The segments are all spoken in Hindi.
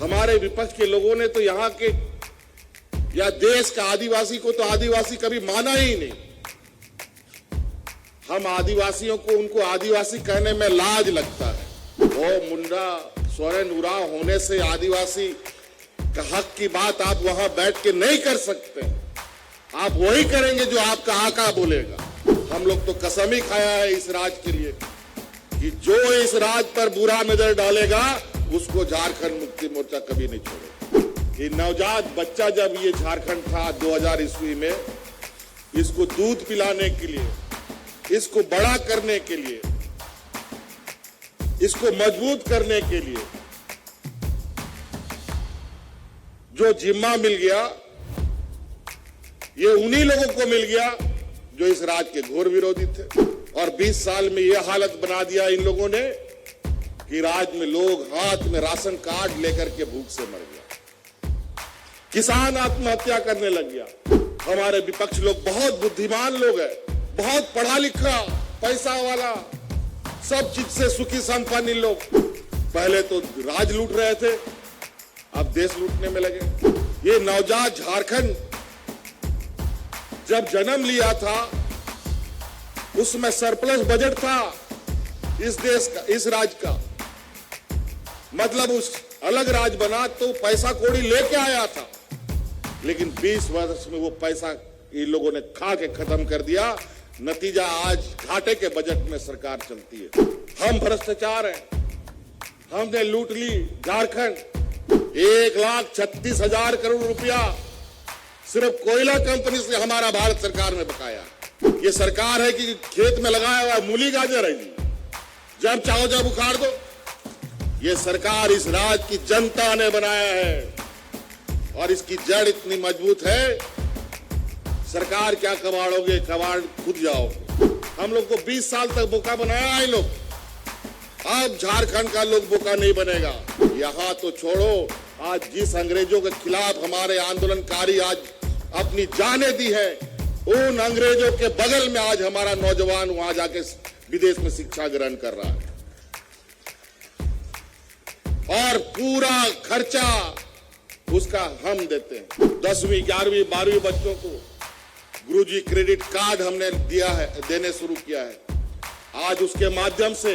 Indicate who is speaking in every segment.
Speaker 1: हमारे विपक्ष के लोगों ने तो यहाँ के या देश का आदिवासी को तो आदिवासी कभी माना ही नहीं। हम आदिवासियों को उनको आदिवासी कहने में लाज लगता है। वो मुंडा सोरेन उरांव होने से आदिवासी का हक की बात आप वहां बैठ के नहीं कर सकते। आप वही करेंगे जो आपका आका बोलेगा। हम लोग तो कसम ही खाया है इस राज के लिए कि जो इस राज पर बुरा नजर डालेगा उसको झारखंड मुक्ति मोर्चा कभी नहीं छोड़ेगा। ये नवजात बच्चा जब ये झारखंड था 2000 ईस्वी में, इसको दूध पिलाने के लिए, इसको बड़ा करने के लिए, इसको मजबूत करने के लिए जो जिम्मा मिल गया, ये उन्हीं लोगों को मिल गया जो इस राज के घोर विरोधी थे। और 20 साल में यह हालत बना दिया इन लोगों ने कि राज्य में लोग हाथ में राशन कार्ड लेकर के भूख से मर गया, किसान आत्महत्या करने लग गया। हमारे विपक्ष लोग बहुत बुद्धिमान लोग हैं, बहुत पढ़ा लिखा, पैसा वाला, सब चीज से सुखी संपन्न इन लोग। पहले तो राज लूट रहे थे, अब देश लूटने में लगे। ये नवजात झारखंड जब जन्म लिया था उसमें सरप्लस बजट था इस देश का, इस राज्य का। मतलब उस अलग राज्य बना तो पैसा कौड़ी लेके आया था, लेकिन 20 वर्ष में वो पैसा इन लोगों ने खा के खत्म कर दिया। नतीजा आज घाटे के बजट में सरकार चलती है। हम भ्रष्टाचार हैं, हमने लूट ली झारखंड। 1,36,000 करोड़ रुपया सिर्फ कोयला कंपनी से हमारा भारत सरकार में बकाया। ये सरकार है कि खेत में लगाया हुआ मूली गाजर है जी, जब चाहो जब उखाड़ दो। ये सरकार इस राज्य की जनता ने बनाया है और इसकी जड़ इतनी मजबूत है, सरकार क्या कबाड़ोगे, कबाड़ खुद जाओगे। हम लोग को 20 साल तक बोका बनाया है लोग, अब झारखंड का लोग बोका नहीं बनेगा। यहां तो छोड़ो, आज जिस अंग्रेजों के खिलाफ हमारे आंदोलनकारी आज अपनी जानें दी है, उन अंग्रेजों के बगल में आज हमारा नौजवान वहां जाके विदेश में शिक्षा ग्रहण कर रहा है और पूरा खर्चा उसका हम देते हैं। 10वीं 11वीं 12वीं बच्चों को गुरुजी क्रेडिट कार्ड हमने दिया है, देने शुरू किया है। आज उसके माध्यम से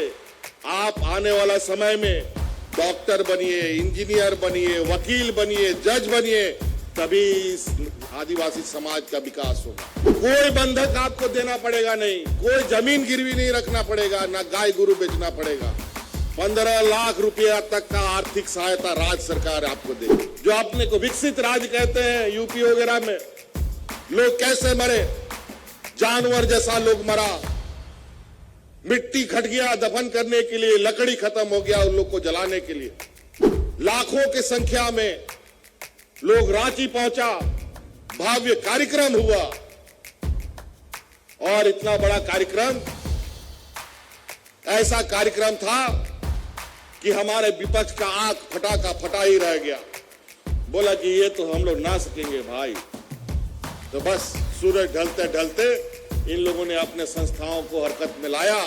Speaker 1: आप आने वाला समय में डॉक्टर बनिए, इंजीनियर बनिए, वकील बनिए, जज बनिए, तभी इस आदिवासी समाज का विकास होगा। कोई बंधक आपको देना पड़ेगा नहीं, कोई जमीन गिरवी नहीं रखना पड़ेगा, ना गाय गुरु बेचना पड़ेगा। 15 लाख रुपया तक का आर्थिक सहायता राज्य सरकार आपको देगी। जो अपने को विकसित राज्य कहते हैं, यूपी वगैरह में लोग कैसे मरे, जानवर जैसा लोग मरा। मिट्टी घट गया दफन करने के लिए, लकड़ी खत्म हो गया उन लोग को जलाने के लिए। लाखों की संख्या में लोग रांची पहुंचा, भव्य कार्यक्रम हुआ और इतना बड़ा कार्यक्रम, ऐसा कार्यक्रम था कि हमारे विपक्ष का आंख फटा का फटा ही रह गया। बोला कि ये तो हम लोग ना सकेंगे भाई। तो बस सूरज ढलते ढलते इन लोगों ने अपने संस्थाओं को हरकत में लाया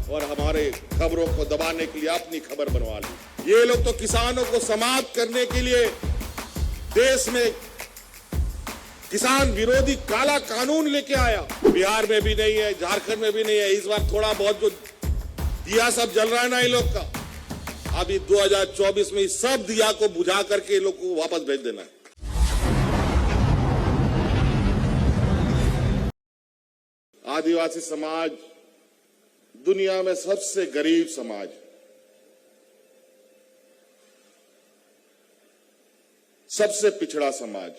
Speaker 1: और हमारे खबरों को दबाने के लिए अपनी खबर बनवा ली। ये लोग तो किसानों को समाप्त करने के लिए देश में किसान विरोधी काला कानून लेके आया। बिहार में भी नहीं है, झारखंड में भी नहीं है। इस बार थोड़ा बहुत जो दिया सब जल रहा है ना इन लोग का, अभी 2024 में इस सब दिया को बुझा करके इन लोग को वापस भेज देना है। आदिवासी समाज दुनिया में सबसे गरीब समाज, सबसे पिछड़ा समाज,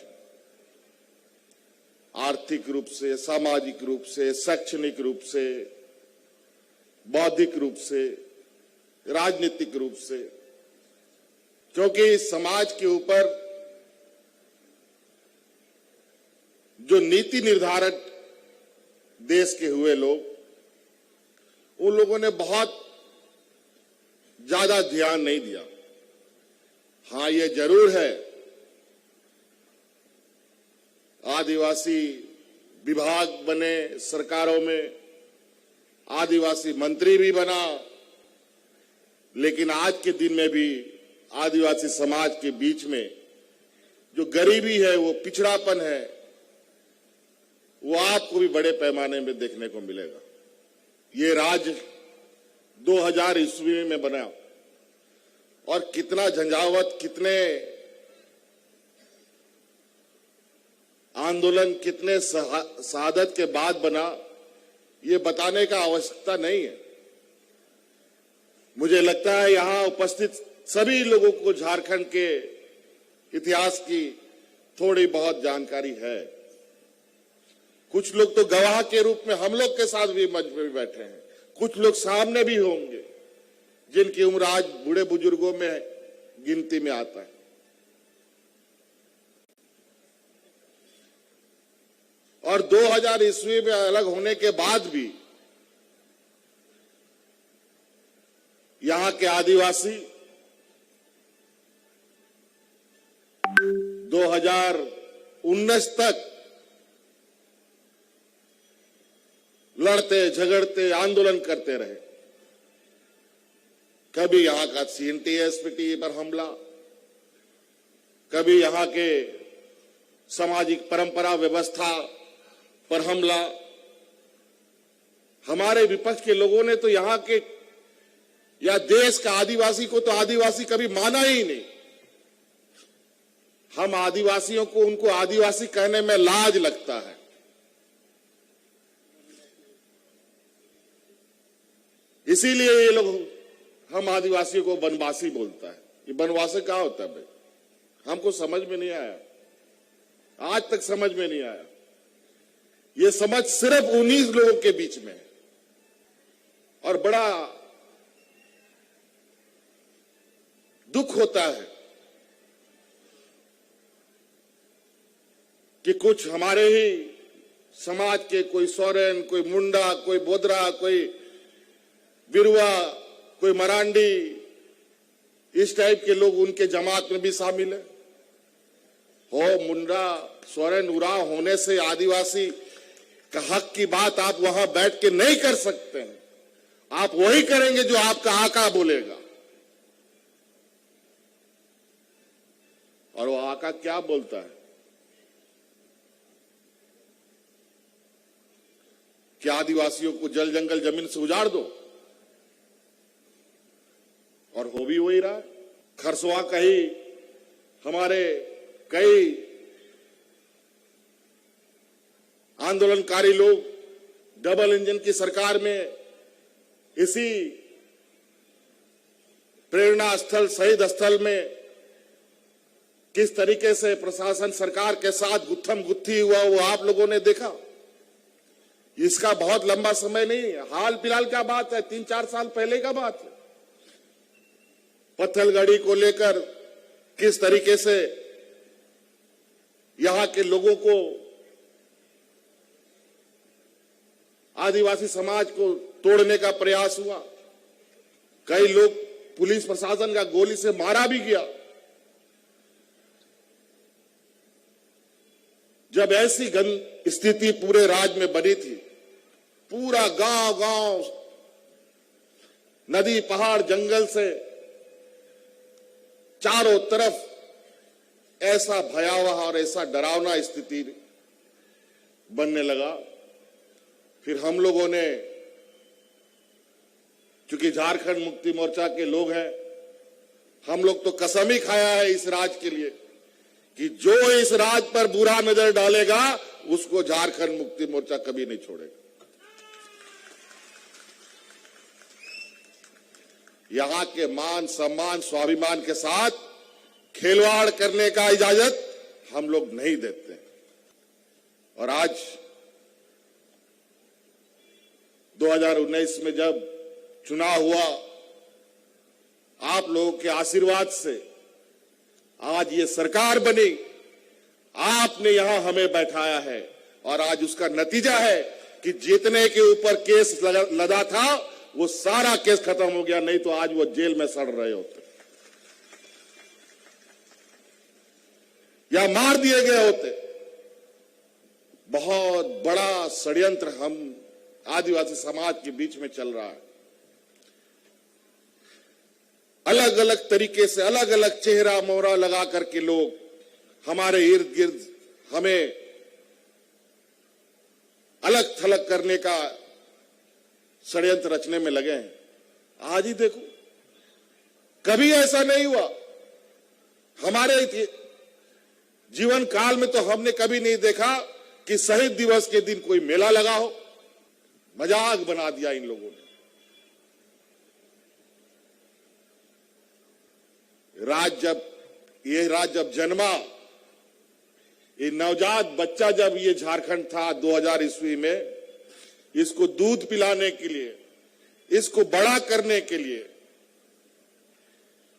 Speaker 1: आर्थिक रूप से, सामाजिक रूप से, शैक्षणिक रूप से, बौद्धिक रूप से, राजनीतिक रूप से। क्योंकि इस समाज के ऊपर जो नीति निर्धारक देश के हुए लोग, उन लोगों ने बहुत ज्यादा ध्यान नहीं दिया। हां, ये जरूर है आदिवासी विभाग बने सरकारों में, आदिवासी मंत्री भी बना, लेकिन आज के दिन में भी आदिवासी समाज के बीच में जो गरीबी है, वो पिछड़ापन है, वो आपको भी बड़े पैमाने में देखने को मिलेगा। ये राज्य 2000 ईस्वी में बना और कितना झंझावत, कितने आंदोलन, कितने शहादत के बाद बना, ये बताने का आवश्यकता नहीं है। मुझे लगता है यहां उपस्थित सभी लोगों को झारखंड के इतिहास की थोड़ी बहुत जानकारी है। कुछ लोग तो गवाह के रूप में हम लोग के साथ भी मंच पर बैठे हैं, कुछ लोग सामने भी होंगे जिनकी उम्र आज बूढ़े बुजुर्गों में गिनती में आता है। और 2000 ईस्वी में अलग होने के बाद भी यहां के आदिवासी 2019 तक लड़ते झगड़ते आंदोलन करते रहे। कभी यहां का CNTSPT पर हमला, कभी यहां के सामाजिक परंपरा व्यवस्था पर हमला। हमारे विपक्ष के लोगों ने तो यहां के या देश का आदिवासी को तो आदिवासी कभी माना ही नहीं। हम आदिवासियों को उनको आदिवासी कहने में लाज लगता है। इसीलिए ये लोग हम आदिवासियों को वनवासी बोलता है। ये वनवासी क्या होता है भाई? हमको समझ में नहीं आया, आज तक समझ में नहीं आया। ये समझ सिर्फ 19 लोगों के बीच में है। और बड़ा दुख होता है कि कुछ हमारे ही समाज के, कोई सोरेन, कोई मुंडा, कोई बोदरा, कोई बिरुआ, कोई मरांडी, इस टाइप के लोग उनके जमात में भी शामिल है। हो मुंडा, सोरेन, उरांव होने से आदिवासी का हक की बात आप वहां बैठ के नहीं कर सकते हैं। आप वही करेंगे जो आपका आका बोलेगा। और वो आका क्या बोलता है? कि आदिवासियों को जल जंगल जमीन से उजाड़ दो, और हो भी वही रहा। खरसुआ का ही हमारे कई आंदोलनकारी लोग डबल इंजन की सरकार में इसी प्रेरणा स्थल, शहीद स्थल में किस तरीके से प्रशासन सरकार के साथ गुत्थम गुत्थी हुआ, वो आप लोगों ने देखा। इसका बहुत लंबा समय नहीं है, हाल फिलहाल क्या बात है, 3-4 साल पहले का बात है। पत्थलगड़ी को लेकर किस तरीके से यहां के लोगों को, आदिवासी समाज को तोड़ने का प्रयास हुआ। कई लोग पुलिस प्रशासन का गोली से मारा भी गया। जब ऐसी स्थिति पूरे राज्य में बनी थी, पूरा गांव गांव नदी, पहाड़, जंगल से चारों तरफ ऐसा भयावह और ऐसा डरावना स्थिति बनने लगा। फिर हम लोगों ने, चूंकि झारखंड मुक्ति मोर्चा के लोग हैं, हम लोग तो कसम ही खाया है इस राज्य के लिए कि जो इस राज्य पर बुरा नजर डालेगा उसको झारखंड मुक्ति मोर्चा कभी नहीं छोड़ेगा। यहां के मान सम्मान, स्वाभिमान के साथ खिलवाड़ करने का इजाजत हम लोग नहीं देते। और आज 2019 में जब चुनाव हुआ, आप लोगों के आशीर्वाद से आज ये सरकार बनी, आपने यहां हमें बैठाया है। और आज उसका नतीजा है कि जितने के ऊपर केस लदा था वो सारा केस खत्म हो गया, नहीं तो आज वो जेल में सड़ रहे होते या मार दिए गए होते। बहुत बड़ा षड्यंत्र हम आदिवासी समाज के बीच में चल रहा है। अलग अलग तरीके से अलग अलग चेहरा मोहरा लगा करके लोग हमारे इर्द गिर्द हमें अलग थलग करने का षड्यंत्र रचने में लगे हैं। आज ही देखो, कभी ऐसा नहीं हुआ हमारे जीवन काल में, तो हमने कभी नहीं देखा कि शहीद दिवस के दिन कोई मेला लगा हो। मजाक बना दिया इन लोगों ने। ये राज्य जब जन्मा, ये नवजात बच्चा जब ये झारखंड था 2000 ईस्वी में, इसको दूध पिलाने के लिए, इसको बड़ा करने के लिए,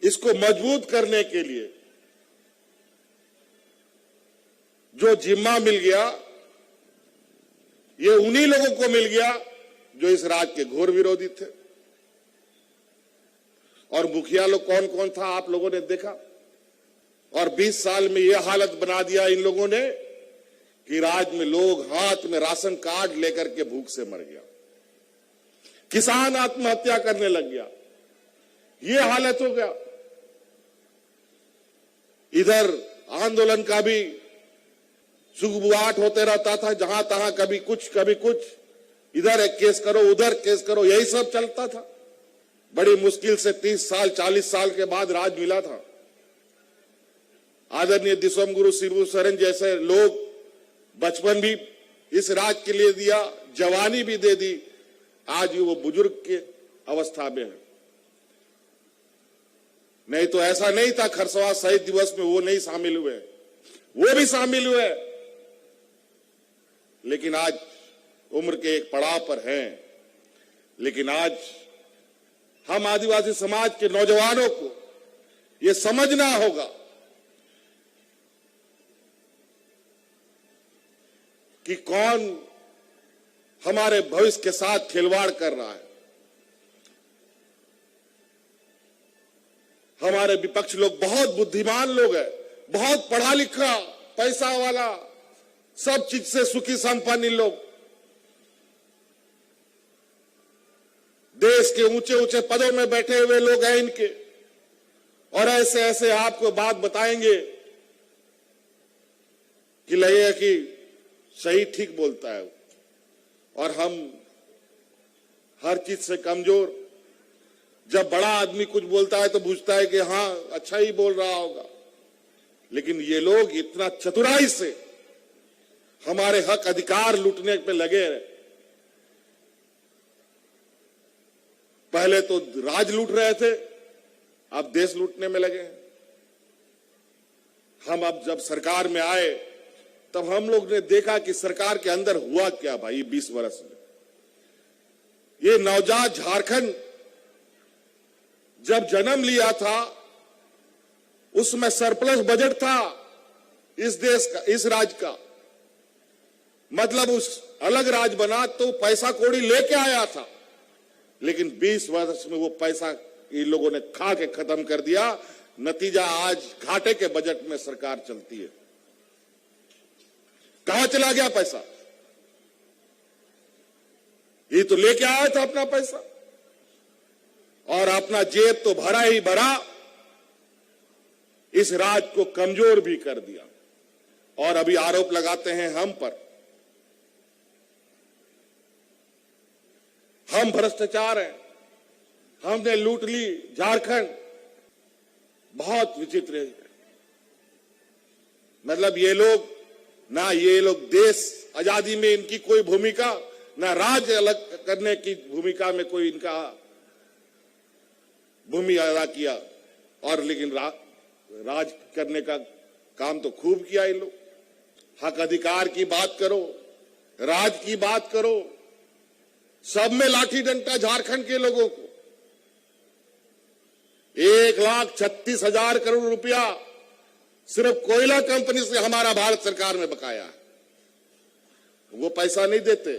Speaker 1: इसको मजबूत करने के लिए जो जिम्मा मिल गया, ये उन्हीं लोगों को मिल गया जो इस राज्य के घोर विरोधी थे। और मुखिया लोग कौन कौन था आप लोगों ने देखा। और 20 साल में यह हालत बना दिया इन लोगों ने कि राज्य में लोग हाथ में राशन कार्ड लेकर के भूख से मर गया, किसान आत्महत्या करने लग गया, ये हालत हो गया। इधर आंदोलन का भी सुगबुगाहट होते रहता था, जहां तहां कभी कुछ, इधर एक केस करो, उधर केस करो, यही सब चलता था। बड़ी मुश्किल से 30 साल 40 साल के बाद राज मिला था। आदरणीय दिसोम गुरु सिबू सोरेन जैसे लोग बचपन भी इस राज के लिए दिया, जवानी भी दे दी, आज भी वो बुजुर्ग के अवस्था में है। नहीं तो ऐसा नहीं था खरसवां शहीद दिवस में वो नहीं शामिल हुए, वो भी शामिल हुए, लेकिन आज उम्र के एक पड़ाव पर हैं। लेकिन आज हम आदिवासी समाज के नौजवानों को ये समझना होगा कि कौन हमारे भविष्य के साथ खिलवाड़ कर रहा है। हमारे विपक्ष लोग बहुत बुद्धिमान लोग हैं, बहुत पढ़ा लिखा, पैसा वाला, सब चीज से सुखी संपन्न लोग, देश के ऊंचे ऊंचे पदों में बैठे हुए लोग हैं इनके, और ऐसे ऐसे आपको बात बताएंगे कि लगेगा कि सही ठीक बोलता है। और हम हर चीज से कमजोर, जब बड़ा आदमी कुछ बोलता है तो पूछता है कि हां अच्छा ही बोल रहा होगा, लेकिन ये लोग इतना चतुराई से हमारे हक अधिकार लूटने पे लगे रहे। पहले तो राज लूट रहे थे, अब देश लूटने में लगे हैं। हम अब जब सरकार में आए तब हम लोग ने देखा कि सरकार के अंदर हुआ क्या भाई 20 वर्ष में। ये नवजात झारखंड जब जन्म लिया था उसमें सरप्लस बजट था इस देश का, इस राज्य का। मतलब उस अलग राज्य बना तो पैसा कौड़ी लेके आया था, लेकिन 20 वर्ष में वो पैसा इन लोगों ने खा के खत्म कर दिया। नतीजा आज घाटे के बजट में सरकार चलती है। कहां चला गया पैसा? ये तो लेके आया था अपना पैसा, और अपना जेब तो भरा ही भरा, इस राज्य को कमजोर भी कर दिया। और अभी आरोप लगाते हैं हम पर, हम भ्रष्टाचार हैं, हमने लूट ली झारखंड। बहुत विचित्र है। मतलब ये लोग देश आजादी में इनकी कोई भूमिका, ना राज्य अलग करने की भूमिका में कोई इनका भूमिका अदा किया, और लेकिन राज करने का काम तो खूब किया इन लोग। हक अधिकार की बात करो, राज की बात करो, सब में लाठी डंडा झारखंड के लोगों को। 1,36,000 करोड़ रुपया सिर्फ कोयला कंपनी से हमारा भारत सरकार में बकाया है। वो पैसा नहीं देते,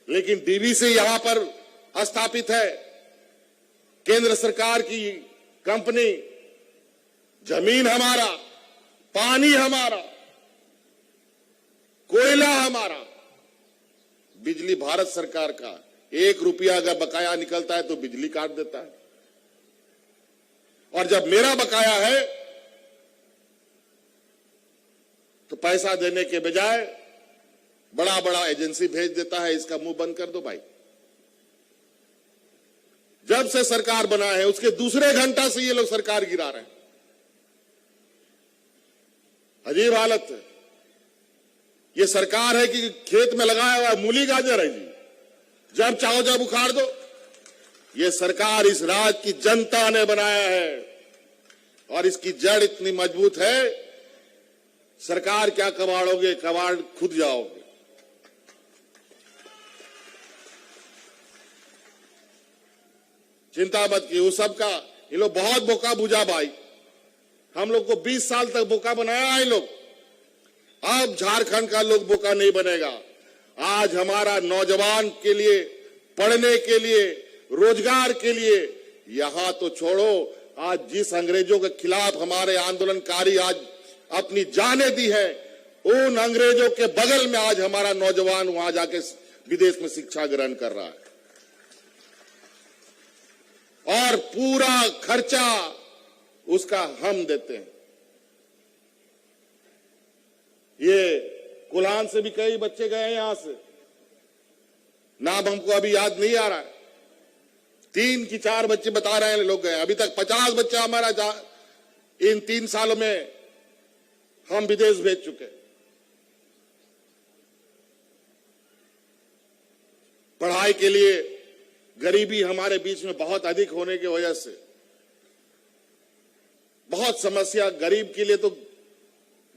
Speaker 1: लेकिन डीवीसी यहां पर स्थापित है, केंद्र सरकार की कंपनी। जमीन हमारा, पानी हमारा, कोयला हमारा, बिजली भारत सरकार का। 1 रुपया अगर बकाया निकलता है तो बिजली काट देता है। और जब मेरा बकाया है तो पैसा देने के बजाय बड़ा बड़ा एजेंसी भेज देता है, इसका मुंह बंद कर दो भाई। जब से सरकार बना है उसके दूसरे घंटा से ये लोग सरकार गिरा रहे हैं। अजीब हालत है। ये सरकार है कि खेत में लगाया हुआ मूली गाजर है जी, जब चाहो जब उखाड़ दो। ये सरकार इस राज्य की जनता ने बनाया है और इसकी जड़ इतनी मजबूत है, सरकार क्या कबाड़ोगे, कबाड़ खुद जाओगे। चिंता मत की, उस सब का ये लोग बहुत बोका बुझा भाई। हम लोग को 20 साल तक बोका बनाया है लोग। अब झारखंड का लोग बोका नहीं बनेगा। आज हमारा नौजवान के लिए, पढ़ने के लिए, रोजगार के लिए, यहां तो छोड़ो, आज जिस अंग्रेजों के खिलाफ हमारे आंदोलनकारी आज अपनी जानें दी है, उन अंग्रेजों के बगल में आज हमारा नौजवान वहां जाके विदेश में शिक्षा ग्रहण कर रहा है और पूरा खर्चा उसका हम देते हैं। ये कोल्हान से भी कई बच्चे गए हैं यहां से, नाम हमको अभी याद नहीं आ रहा है। 3 की 4 बच्चे बता रहे हैं लोग गए। अभी तक 50 बच्चा हमारा इन 3 सालों में हम विदेश भेज चुके। पढ़ाई के लिए गरीबी हमारे बीच में बहुत अधिक होने की वजह से बहुत समस्या, गरीब के लिए तो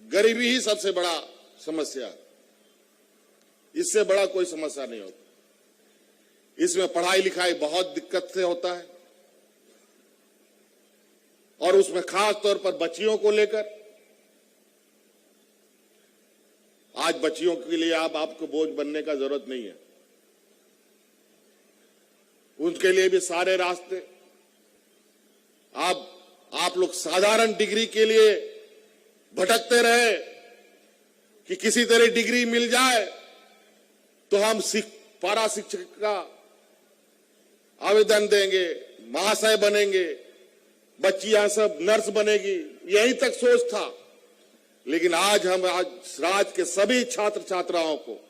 Speaker 1: गरीबी ही सबसे बड़ा समस्या है, इससे बड़ा कोई समस्या नहीं होती। इसमें पढ़ाई लिखाई बहुत दिक्कत से होता है और उसमें खास तौर पर बच्चियों को लेकर। आज बच्चियों के लिए आपको बोझ बनने का जरूरत नहीं है, उनके लिए भी सारे रास्ते। आप लोग साधारण डिग्री के लिए भटकते रहे कि किसी तरह डिग्री मिल जाए तो हम पारा शिक्षक का आवेदन देंगे, महाशय बनेंगे, बच्चियां सब नर्स बनेगी, यहीं तक सोच था। लेकिन आज राज्य के सभी छात्र छात्राओं को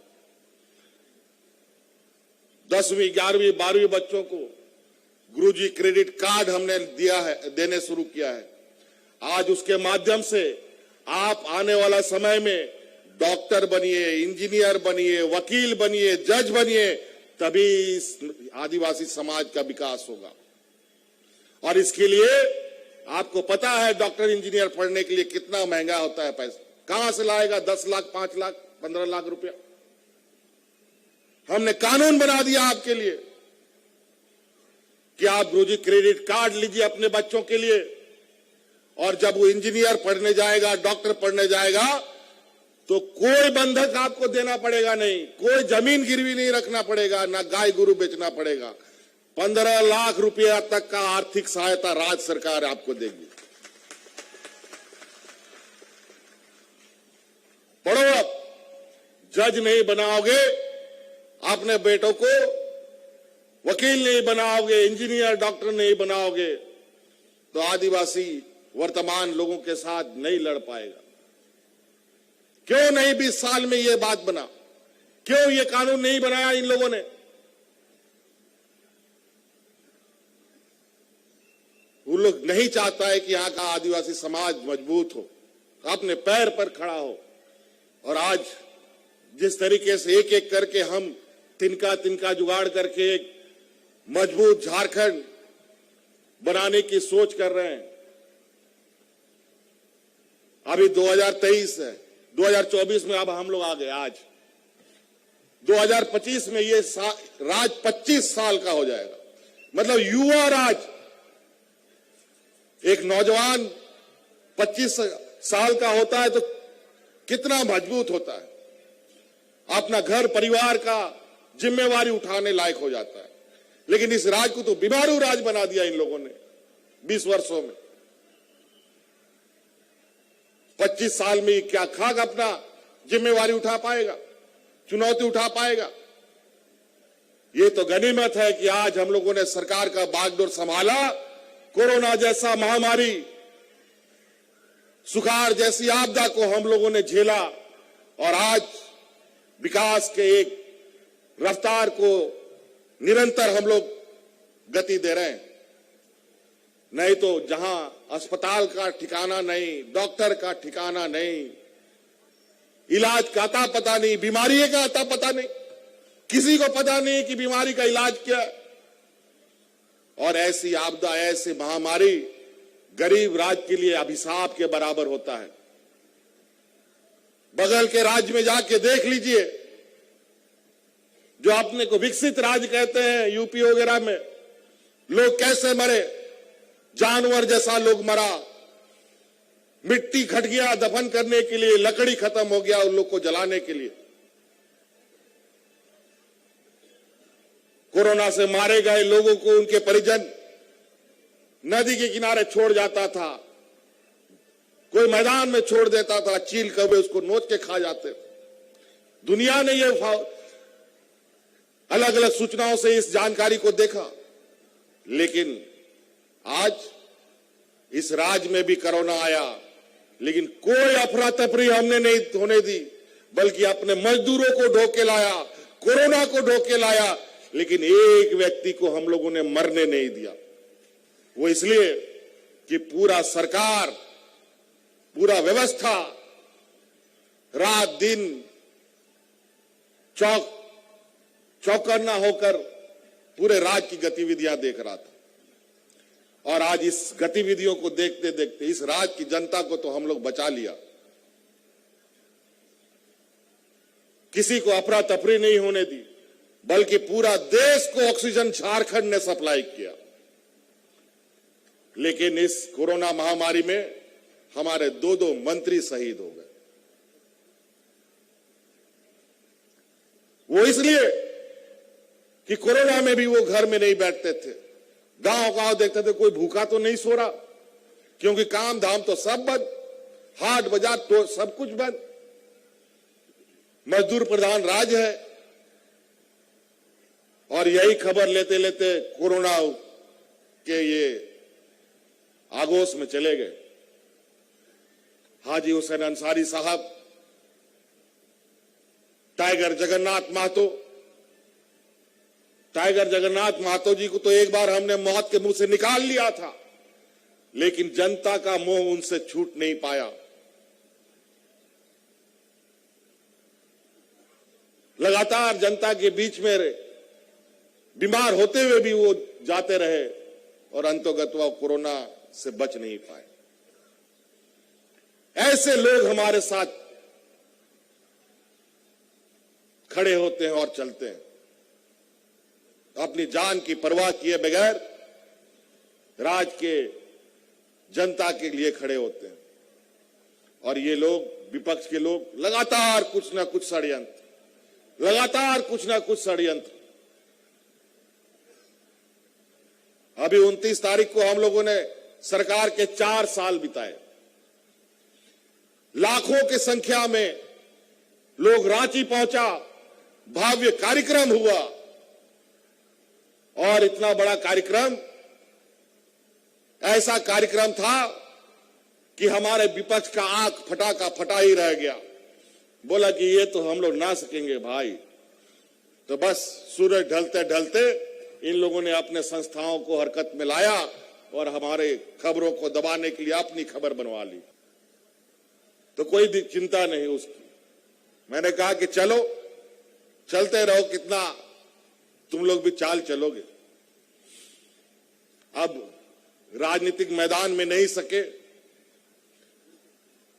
Speaker 1: 10वीं 11वीं 12वीं बच्चों को गुरुजी क्रेडिट कार्ड हमने देने शुरू किया है। आज उसके माध्यम से आप आने वाला समय में डॉक्टर बनिए, इंजीनियर बनिए, वकील बनिए, जज बनिए, तभी इस आदिवासी समाज का विकास होगा। और इसके लिए आपको पता है डॉक्टर इंजीनियर पढ़ने के लिए कितना महंगा होता है पैसा। कहां से लाएगा 10 लाख, 5 लाख, 15 लाख रुपया। हमने कानून बना दिया आपके लिए कि आप गुरुजी क्रेडिट कार्ड लीजिए अपने बच्चों के लिए, और जब वो इंजीनियर पढ़ने जाएगा, डॉक्टर पढ़ने जाएगा, तो कोई बंधक आपको देना पड़ेगा नहीं, कोई जमीन गिरवी नहीं रखना पड़ेगा, ना गाय गुरु बेचना पड़ेगा। 15 लाख रुपया तक का आर्थिक सहायता राज्य सरकार आपको देगी। पढ़ो। अब जज नहीं बनाओगे अपने बेटों को, वकील नहीं बनाओगे, इंजीनियर डॉक्टर नहीं बनाओगे, तो आदिवासी वर्तमान लोगों के साथ नहीं लड़ पाएगा। क्यों नहीं 20 साल में यह बात बना? क्यों ये कानून नहीं बनाया इन लोगों ने? वो लोग नहीं चाहता है कि यहां का आदिवासी समाज मजबूत हो, अपने पैर पर खड़ा हो। और आज जिस तरीके से एक एक करके हम तिनका तिनका जुगाड़ करके एक मजबूत झारखंड बनाने की सोच कर रहे हैं। अभी 2023 है, 2024 में अब हम लोग आ गए। आज 2025 में ये राज 25 साल का हो जाएगा। मतलब युवा राज। एक नौजवान 25 साल का होता है तो कितना मजबूत होता है, अपना घर परिवार का जिम्मेवारी उठाने लायक हो जाता है। लेकिन इस राज को तो बीमारू राज बना दिया इन लोगों ने 20 वर्षों में। 25 साल में क्या खाक अपना जिम्मेवारी उठा पाएगा, चुनौती उठा पाएगा? ये तो गनीमत है कि आज हम लोगों ने सरकार का बागडोर संभाला कोरोना जैसा महामारी, सुखाड़ जैसी आपदा को हम लोगों ने झेला और आज विकास के एक रफ्तार को निरंतर हम लोग गति दे रहे हैं। नहीं तो जहां अस्पताल का ठिकाना नहीं, डॉक्टर का ठिकाना नहीं, इलाज का अता पता नहीं, बीमारी का अता पता नहीं, किसी को पता नहीं कि बीमारी का इलाज क्या है। और ऐसी आपदा, ऐसी महामारी गरीब राज्य के लिए अभिशाप के बराबर होता है। बगल के राज्य में जाके देख लीजिए, जो अपने को विकसित राज्य कहते हैं, यूपी वगैरह में लोग कैसे मरे, जानवर जैसा लोग मरा, मिट्टी घट गया दफन करने के लिए, लकड़ी खत्म हो गया उन लोग को जलाने के लिए। कोरोना से मारे गए लोगों को उनके परिजन नदी के किनारे छोड़ जाता था, कोई मैदान में छोड़ देता था, चील कौवे उसको नोच के खा जाते। दुनिया ने ये अलग अलग सूचनाओं से इस जानकारी को देखा, लेकिन आज इस राज्य में भी कोरोना आया, लेकिन कोई अफरा तफरी हमने नहीं होने दी, बल्कि अपने मजदूरों को ढोके लाया, कोरोना को ढोके लाया, लेकिन एक व्यक्ति को हम लोगों ने मरने नहीं दिया। वो इसलिए कि पूरा सरकार, पूरा व्यवस्था रात दिन चौकन्ना होकर पूरे राज्य की गतिविधियां देख रहा था। और आज इस गतिविधियों को देखते देखते इस राज्य की जनता को तो हम लोग बचा लिया। किसी को अफरा तफरी नहीं होने दी, बल्कि पूरा देश को ऑक्सीजन झारखंड ने सप्लाई किया। लेकिन इस कोरोना महामारी में हमारे दो मंत्री शहीद हो गए। वो इसलिए कि कोरोना में भी वो घर में नहीं बैठते थे, गांव देखते थे कोई भूखा तो नहीं सो रहा, क्योंकि काम धाम तो सब बंद, हाट बाजार तो सब कुछ बंद, मजदूर प्रधान राज्य है। और यही खबर लेते लेते कोरोना के ये आगोश में चले गए। हाजी हुसैन अंसारी साहब, टाइगर जगन्नाथ महतो जी को तो एक बार हमने मौत के मुंह से निकाल लिया था, लेकिन जनता का मोह उनसे छूट नहीं पाया। लगातार जनता के बीच में बीमार होते हुए भी वो जाते रहे और अंतोगत्वा कोरोना से बच नहीं पाए। ऐसे लोग हमारे साथ खड़े होते हैं और चलते हैं, अपनी जान की परवाह किए बगैर राज्य के जनता के लिए खड़े होते हैं। और ये लोग, विपक्ष के लोग, लगातार कुछ ना कुछ षड्यंत्र। अभी 29 तारीख को हम लोगों ने सरकार के 4 साल बिताए। लाखों की संख्या में लोग रांची पहुंचा, भव्य कार्यक्रम हुआ। और इतना बड़ा कार्यक्रम, ऐसा कार्यक्रम था कि हमारे विपक्ष का आंख फटा ही रह गया। बोला कि ये तो हम लोग ना सकेंगे भाई। तो बस सूरज ढलते ढलते इन लोगों ने अपने संस्थाओं को हरकत में लाया और हमारे खबरों को दबाने के लिए अपनी खबर बनवा ली। तो कोई भी चिंता नहीं उसकी। मैंने कहा कि चलो, चलते रहो, कितना तुम लोग भी चाल चलोगे। अब राजनीतिक मैदान में नहीं सके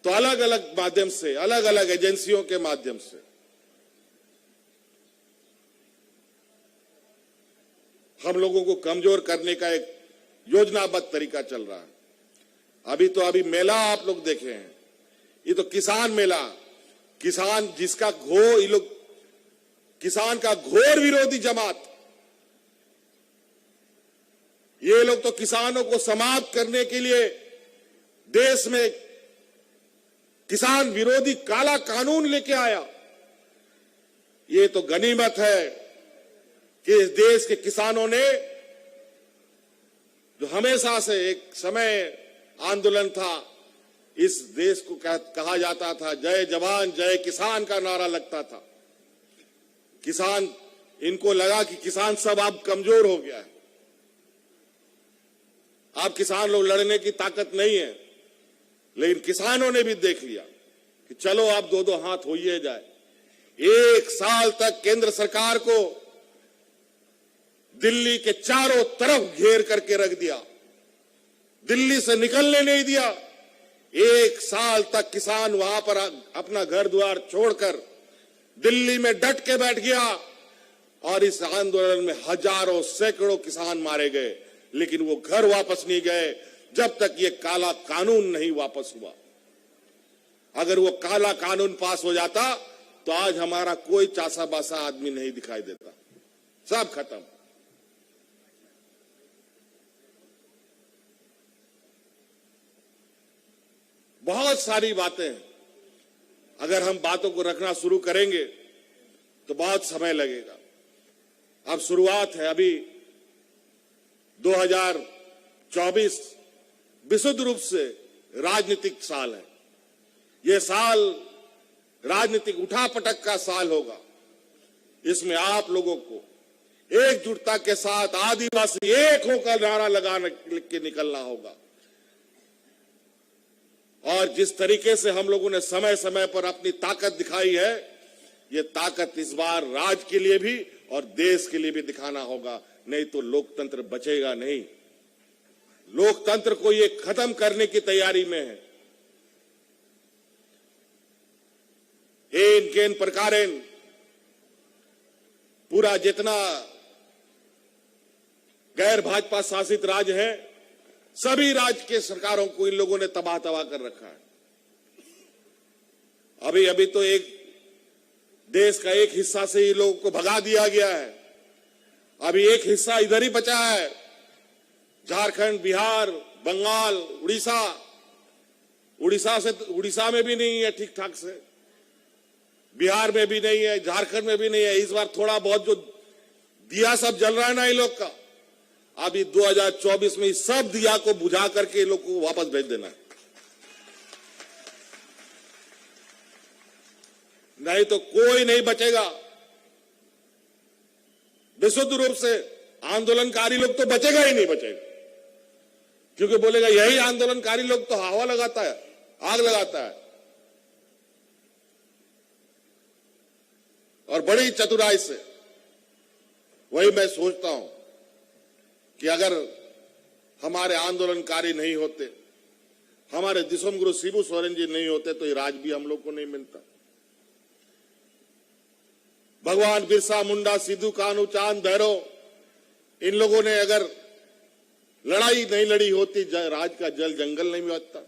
Speaker 1: तो अलग अलग माध्यम से, अलग अलग एजेंसियों के माध्यम से हम लोगों को कमजोर करने का एक योजनाबद्ध तरीका चल रहा है। अभी मेला आप लोग देखे हैं, ये तो किसान मेला, किसान जिसका ये लोग किसान का घोर विरोधी जमात, ये लोग तो किसानों को समाप्त करने के लिए देश में किसान विरोधी काला कानून लेके आया। ये तो गनीमत है कि इस देश के किसानों ने जो हमेशा से एक समय आंदोलन था, इस देश को कहा जाता था जय जवान जय किसान का नारा लगता था। किसान, इनको लगा कि किसान सब अब कमजोर हो गया है, अब किसान लोग लड़ने की ताकत नहीं है। लेकिन किसानों ने भी देख लिया कि चलो अब दो दो हाथ हो ही जाए। एक साल तक केंद्र सरकार को दिल्ली के चारों तरफ घेर करके रख दिया, दिल्ली से निकलने नहीं दिया। एक साल तक किसान वहां पर अपना घर द्वार छोड़कर दिल्ली में डट के बैठ गया और इस आंदोलन में हजारों सैकड़ों किसान मारे गए, लेकिन वो घर वापस नहीं गए जब तक ये काला कानून नहीं वापस हुआ। अगर वो काला कानून पास हो जाता तो आज हमारा कोई चासा बासा आदमी नहीं दिखाई देता, सब खत्म। बहुत सारी बातें हैं, अगर हम बातों को रखना शुरू करेंगे तो बहुत समय लगेगा। अब शुरुआत है, अभी 2024 विशुद्ध रूप से राजनीतिक साल है। यह साल राजनीतिक उठापटक का साल होगा। इसमें आप लोगों को एकजुटता के साथ आदिवासी एक होकर नारा लगाने के निकलना होगा। और जिस तरीके से हम लोगों ने समय समय पर अपनी ताकत दिखाई है, ये ताकत इस बार राज्य के लिए भी और देश के लिए भी दिखाना होगा, नहीं तो लोकतंत्र बचेगा नहीं। लोकतंत्र को ये खत्म करने की तैयारी में है। एन केन प्रकारेण पूरा जितना गैर भाजपा शासित राज्य है, सभी राज्य के सरकारों को इन लोगों ने तबाह कर रखा है। अभी तो एक देश का एक हिस्सा से ही लोगों को भगा दिया गया है, अभी एक हिस्सा इधर ही बचा है। झारखंड, बिहार, बंगाल, उड़ीसा में भी नहीं है ठीक ठाक से, बिहार में भी नहीं है, झारखंड में भी नहीं है। इस बार थोड़ा बहुत जो दिया सब जल रहा है ना इन लोग का, अभी 2024 में इस सब दिया को बुझा करके इन लोग को वापस भेज देना है, नहीं तो कोई नहीं बचेगा। विशुद्ध रूप से आंदोलनकारी लोग तो बचेगा ही नहीं बचेगा, क्योंकि बोलेगा यही आंदोलनकारी लोग तो हवा लगाता है, आग लगाता है। और बड़ी चतुराई से वही मैं सोचता हूं कि अगर हमारे आंदोलनकारी नहीं होते, हमारे दिसोम गुरु शिबू सोरेन जी नहीं होते, तो ये राज भी हम लोग को नहीं मिलता। भगवान बिरसा मुंडा, सिद्धू कान्हू, चांद भैरव, इन लोगों ने अगर लड़ाई नहीं लड़ी होती, राज का जल जंगल नहीं मिलता।